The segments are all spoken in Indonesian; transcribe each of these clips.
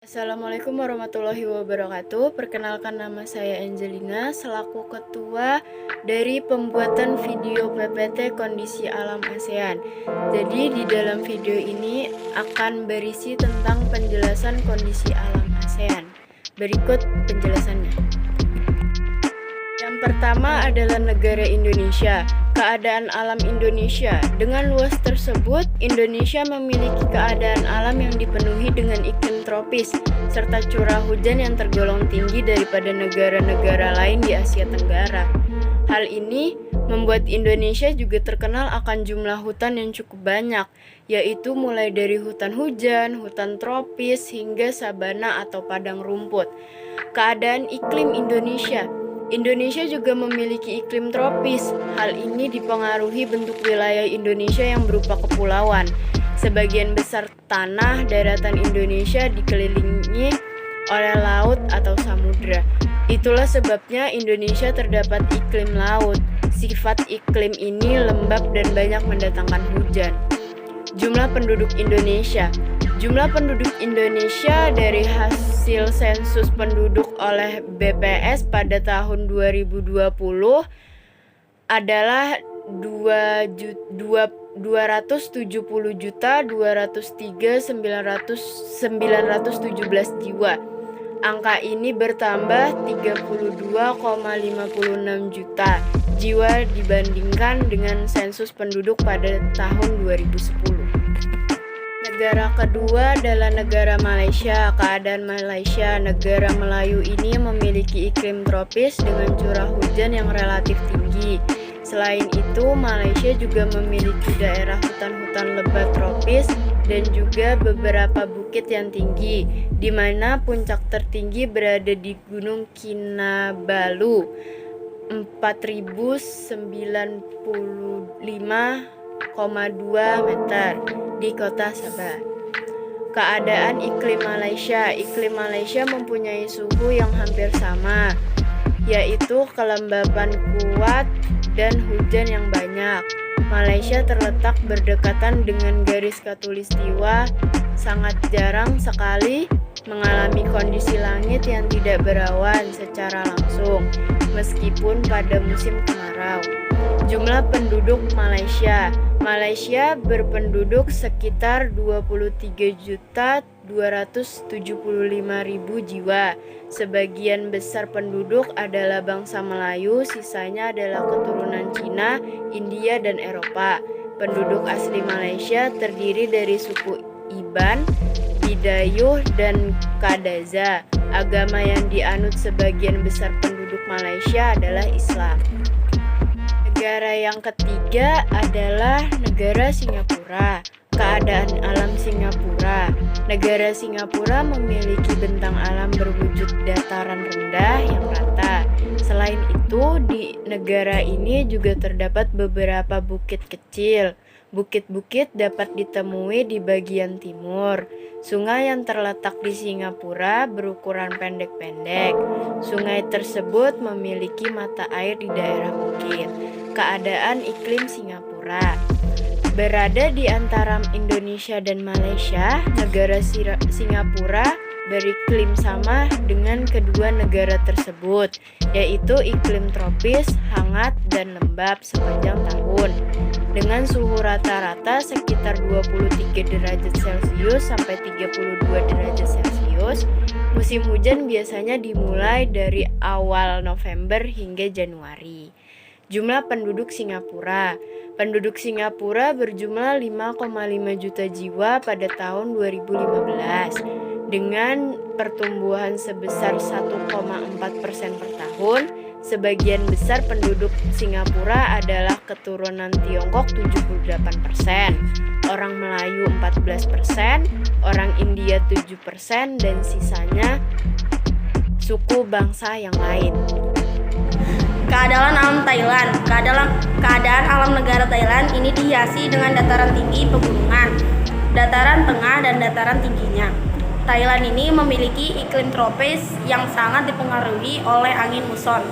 Assalamualaikum warahmatullahi wabarakatuh. Perkenalkan, nama saya Angelina selaku ketua dari pembuatan video PPT Kondisi Alam ASEAN. Jadi di dalam video ini akan berisi tentang penjelasan kondisi alam ASEAN. Berikut penjelasannya. Yang pertama adalah negara Indonesia. Keadaan alam Indonesia. Dengan luas tersebut, Indonesia memiliki keadaan alam yang dipenuhi dengan iklim tropis serta curah hujan yang tergolong tinggi daripada negara-negara lain di Asia Tenggara. Hal ini membuat Indonesia juga terkenal akan jumlah hutan yang cukup banyak, yaitu mulai dari hutan hujan, hutan tropis, hingga sabana atau padang rumput. Keadaan iklim Indonesia. Indonesia juga memiliki iklim tropis. Hal ini dipengaruhi bentuk wilayah Indonesia yang berupa kepulauan. Sebagian besar tanah daratan Indonesia dikelilingi oleh laut atau samudra. Itulah sebabnya Indonesia terdapat iklim laut. Sifat iklim ini lembab dan banyak mendatangkan hujan. Jumlah penduduk Indonesia. Jumlah penduduk Indonesia dari hasil sensus penduduk oleh BPS pada tahun 2020 adalah 270.203.917 jiwa. Angka ini bertambah 32,56 juta jiwa dibandingkan dengan sensus penduduk pada tahun 2010. Negara kedua adalah negara Malaysia. Keadaan Malaysia, negara Melayu ini memiliki iklim tropis dengan curah hujan yang relatif tinggi. Selain itu, Malaysia juga memiliki daerah hutan-hutan lebat tropis dan juga beberapa bukit yang tinggi, di mana puncak tertinggi berada di Gunung Kinabalu, 4095,2 meter di kota Sabah. Keadaan iklim Malaysia. Iklim Malaysia mempunyai suhu yang hampir sama, yaitu kelembapan kuat dan hujan yang banyak. Malaysia terletak berdekatan dengan garis khatulistiwa, sangat jarang sekali mengalami kondisi langit yang tidak berawan secara langsung, meskipun pada musim kemarau. Jumlah penduduk Malaysia. Malaysia berpenduduk sekitar 23.275.000 jiwa. Sebagian besar penduduk adalah bangsa Melayu, sisanya adalah keturunan Cina, India, dan Eropa. Penduduk asli Malaysia terdiri dari suku Iban, Bidayuh, dan Kadaza. Agama yang dianut sebagian besar penduduk Malaysia adalah Islam. Negara yang ketiga adalah negara Singapura. Keadaan alam Singapura. Negara Singapura memiliki bentang alam berwujud dataran rendah yang rata. Selain itu, di negara ini juga terdapat beberapa bukit kecil. Bukit-bukit dapat ditemui di bagian timur. Sungai yang terletak di Singapura berukuran pendek-pendek. Sungai tersebut memiliki mata air di daerah bukit. Keadaan iklim Singapura. Berada di antara Indonesia dan Malaysia, negara Singapura beriklim sama dengan kedua negara tersebut, yaitu iklim tropis, hangat, dan lembab sepanjang tahun. Dengan suhu rata-rata sekitar 23 derajat Celcius sampai 32 derajat Celcius, musim hujan biasanya dimulai dari awal November hingga Januari. Jumlah penduduk Singapura. Penduduk Singapura berjumlah 5,5 juta jiwa pada tahun 2015 dengan pertumbuhan sebesar 1,4% per tahun. Sebagian besar penduduk Singapura adalah keturunan Tiongkok 78%, orang Melayu 14%, orang India 7%, dan sisanya suku bangsa yang lain. Keadaan alam Thailand. Keadaan alam negara Thailand ini dihiasi dengan dataran tinggi pegunungan, dataran tengah, dan dataran tingginya. Thailand ini memiliki iklim tropis yang sangat dipengaruhi oleh angin muson.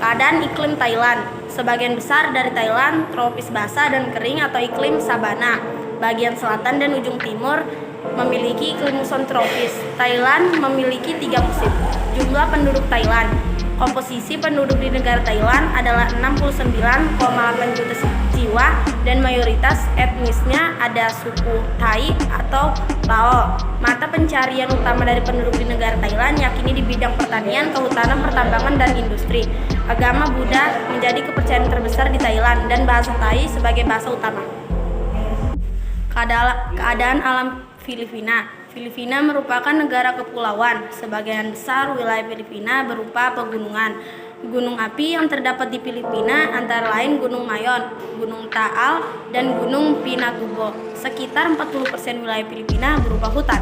Keadaan iklim Thailand. Sebagian besar dari Thailand tropis basah dan kering atau iklim sabana. Bagian selatan dan ujung timur memiliki iklim muson tropis. Thailand memiliki 3 musim. Jumlah penduduk Thailand. Komposisi penduduk di negara Thailand adalah 69,8 juta jiwa dan mayoritas etnisnya ada suku Thai atau Lao. Mata pencarian utama dari penduduk di negara Thailand yakini di bidang pertanian, kehutanan, pertambangan, dan industri. Agama Buddha menjadi kepercayaan terbesar di Thailand dan bahasa Thai sebagai bahasa utama. Keadaan alam Filipina. Filipina merupakan negara kepulauan. Sebagian besar wilayah Filipina berupa pegunungan. Gunung api yang terdapat di Filipina antara lain Gunung Mayon, Gunung Taal, dan Gunung Pinatubo. Sekitar 40% wilayah Filipina berupa hutan.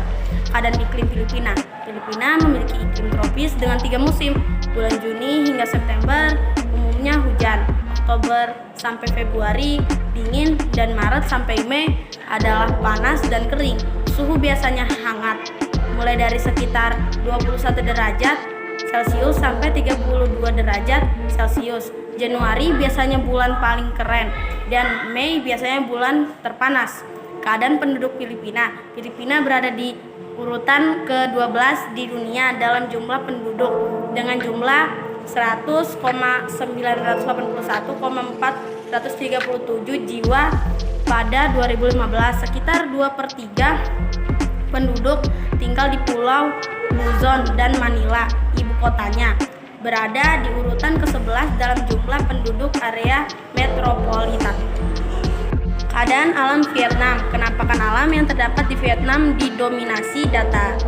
Keadaan iklim Filipina. Filipina memiliki iklim tropis dengan 3 musim. Bulan Juni hingga September umumnya hujan. Oktober sampai Februari dingin dan Maret sampai Mei adalah panas dan kering. Suhu biasanya hangat, mulai dari sekitar 21 derajat Celcius sampai 32 derajat Celcius. Januari biasanya bulan paling keren dan Mei biasanya bulan terpanas. Keadaan penduduk Filipina. Filipina berada di urutan ke-12 di dunia dalam jumlah penduduk dengan jumlah 100,981,437 jiwa pada 2015. Sekitar 2/3 penduduk tinggal di Pulau Luzon dan Manila, ibu kotanya, berada di urutan ke-11 dalam jumlah penduduk area metropolitan. Keadaan alam Vietnam. Penampakan alam yang terdapat di Vietnam didominasi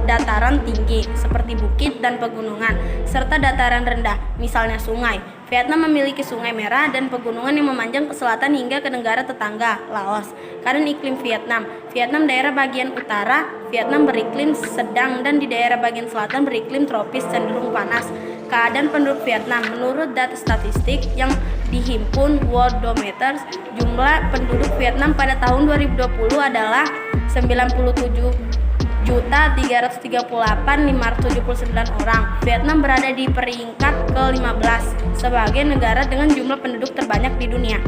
dataran tinggi seperti bukit dan pegunungan, serta dataran rendah, misalnya sungai. Vietnam memiliki Sungai Merah dan pegunungan yang memanjang ke selatan hingga ke negara tetangga, Laos. Keadaan iklim Vietnam. Vietnam daerah bagian utara, Vietnam beriklim sedang dan di daerah bagian selatan beriklim tropis cenderung panas. Keadaan penduduk Vietnam. Menurut data statistik yang dihimpun Worldometer, jumlah penduduk Vietnam pada tahun 2020 adalah 97.338.579 orang. Vietnam berada di peringkat ke-15 sebagai negara dengan jumlah penduduk terbanyak di dunia.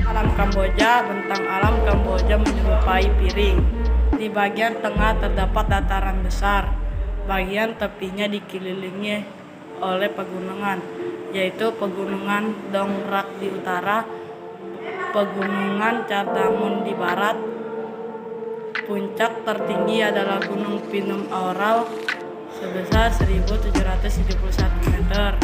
Alam Kamboja. Bentang alam Kamboja menyerupai piring. Di bagian tengah terdapat dataran besar. Bagian tepinya dikelilingi oleh pegunungan, yaitu pegunungan Dong Rak di utara, pegunungan Cardamun di barat. Puncak tertinggi adalah Gunung Pinum Aural sebesar 1.771 meter.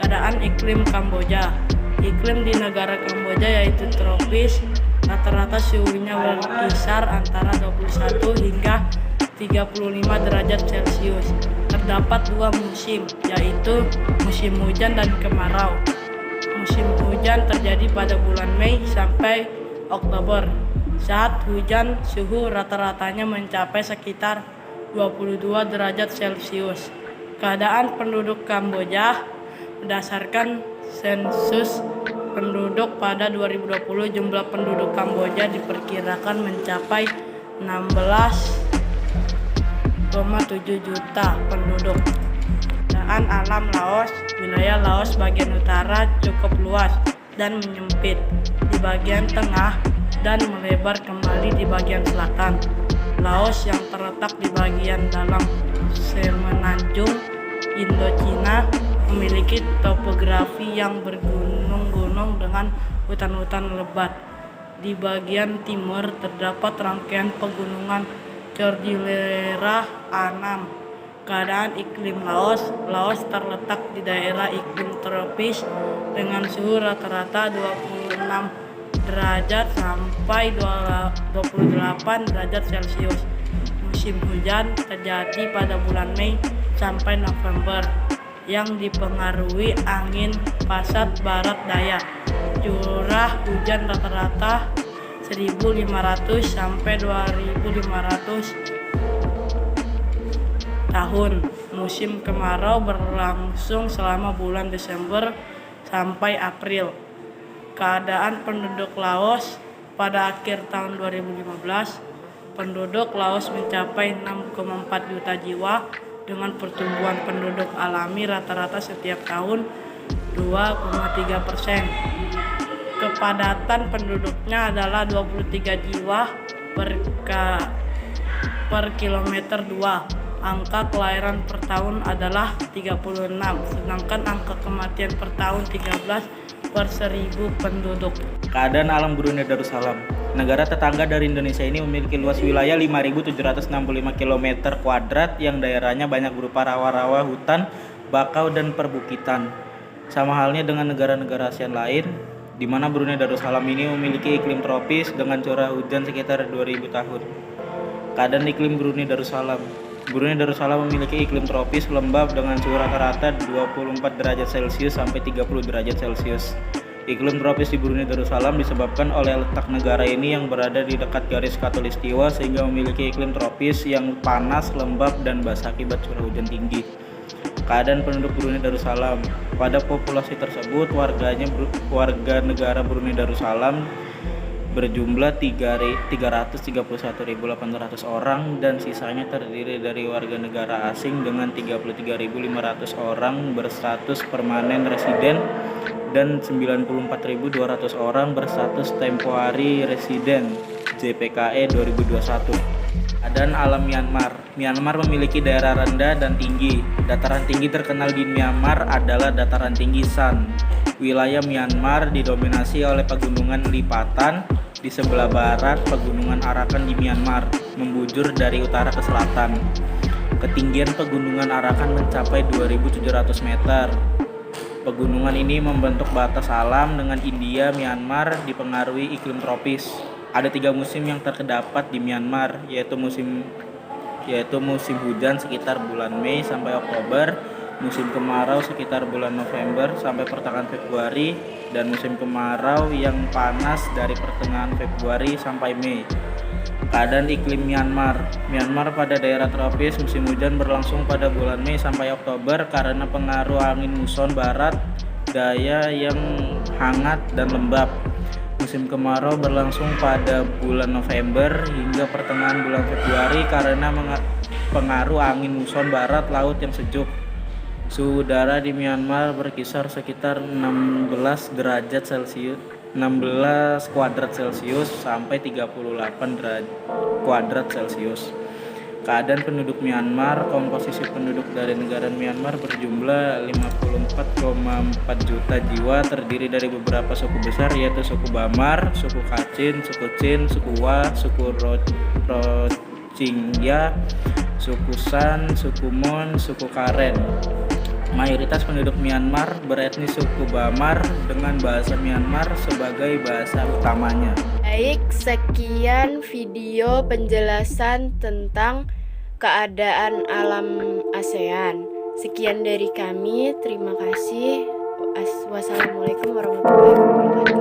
Keadaan iklim Kamboja. Iklim di negara Kamboja yaitu tropis. Rata-rata suhunya berkisar antara 21 hingga 35 derajat Celcius. Terdapat 2 musim, yaitu musim hujan dan kemarau. Musim hujan terjadi pada bulan Mei sampai Oktober. Saat hujan, suhu rata-ratanya mencapai sekitar 22 derajat Celcius. Keadaan penduduk Kamboja. Berdasarkan sensus penduduk pada 2020, jumlah penduduk Kamboja diperkirakan mencapai 16,7 juta penduduk. Keadaan alam Laos. Wilayah Laos bagian utara cukup luas dan menyempit di bagian tengah dan melebar kembali di bagian selatan. Laos yang terletak di bagian dalam semenanjung Indochina memiliki topografi yang bergunung-gunung dengan hutan-hutan lebat. Di bagian timur terdapat rangkaian pegunungan Cordillera A6. Keadaan iklim Laos. Laos terletak di daerah iklim tropis dengan suhu rata-rata 26 derajat sampai 28 derajat Celcius. Musim hujan terjadi pada bulan Mei sampai November yang dipengaruhi angin pasat barat daya. Curah hujan rata-rata 1.500 sampai 2.500 tahun. Musim kemarau berlangsung selama bulan Desember sampai April. Keadaan penduduk Laos. Pada akhir tahun 2015, penduduk Laos mencapai 6,4 juta jiwa dengan pertumbuhan penduduk alami rata-rata setiap tahun 2,3%. Kepadatan penduduknya adalah 23 jiwa per per kilometer 2. Angka kelahiran per tahun adalah 36, sedangkan angka kematian per tahun 13 per 1000 penduduk. Keadaan alam Brunei Darussalam. Negara tetangga dari Indonesia ini memiliki luas wilayah 5.765 km kuadrat yang daerahnya banyak berupa rawa-rawa, hutan, bakau, dan perbukitan. Sama halnya dengan negara-negara ASEAN lain, di mana Brunei Darussalam ini memiliki iklim tropis dengan curah hujan sekitar 2000 tahun. Keadaan iklim Brunei Darussalam. Brunei Darussalam memiliki iklim tropis lembab dengan suhu rata-rata 24 derajat Celcius sampai 30 derajat Celcius. Iklim tropis di Brunei Darussalam disebabkan oleh letak negara ini yang berada di dekat garis khatulistiwa sehingga memiliki iklim tropis yang panas, lembab, dan basah akibat curah hujan tinggi. Keadaan penduduk Brunei Darussalam. Pada populasi tersebut, warga negara Brunei Darussalam berjumlah 331.800 orang dan sisanya terdiri dari warga negara asing dengan 33.500 orang berstatus permanen residen dan 94.200 orang berstatus temporary resident JPKE 2021. Keadaan alam Myanmar. Myanmar memiliki daerah rendah dan tinggi. Dataran tinggi terkenal di Myanmar adalah dataran tinggi Shan. Wilayah Myanmar didominasi oleh pegunungan lipatan. Di sebelah barat, pegunungan Arakan di Myanmar membujur dari utara ke selatan. Ketinggian pegunungan Arakan mencapai 2.700 meter. Pegunungan ini membentuk batas alam dengan India. Myanmar dipengaruhi iklim tropis. Ada 3 musim yang terdapat di Myanmar, yaitu musim hujan sekitar bulan Mei sampai Oktober, musim kemarau sekitar bulan November sampai pertengahan Februari, dan musim kemarau yang panas dari pertengahan Februari sampai Mei. Keadaan iklim Myanmar. Myanmar pada daerah tropis, musim hujan berlangsung pada bulan Mei sampai Oktober karena pengaruh angin muson barat daya yang hangat dan lembab. Musim kemarau berlangsung pada bulan November hingga pertengahan bulan Februari karena pengaruh angin muson barat laut yang sejuk. Suhu udara di Myanmar berkisar sekitar 16 kuadrat Celcius sampai 38 kuadrat Celcius. Keadaan penduduk Myanmar. Komposisi penduduk dari negara Myanmar berjumlah 54,4 juta jiwa, terdiri dari beberapa suku besar yaitu suku Bamar, suku Kachin, suku Chin, suku Wa, suku Rohingya, suku San, suku Mon, suku Karen. Mayoritas penduduk Myanmar beretnis suku Bamar dengan bahasa Myanmar sebagai bahasa utamanya. Baik, sekian video penjelasan tentang keadaan alam ASEAN. Sekian dari kami, terima kasih. Wassalamualaikum warahmatullahi wabarakatuh.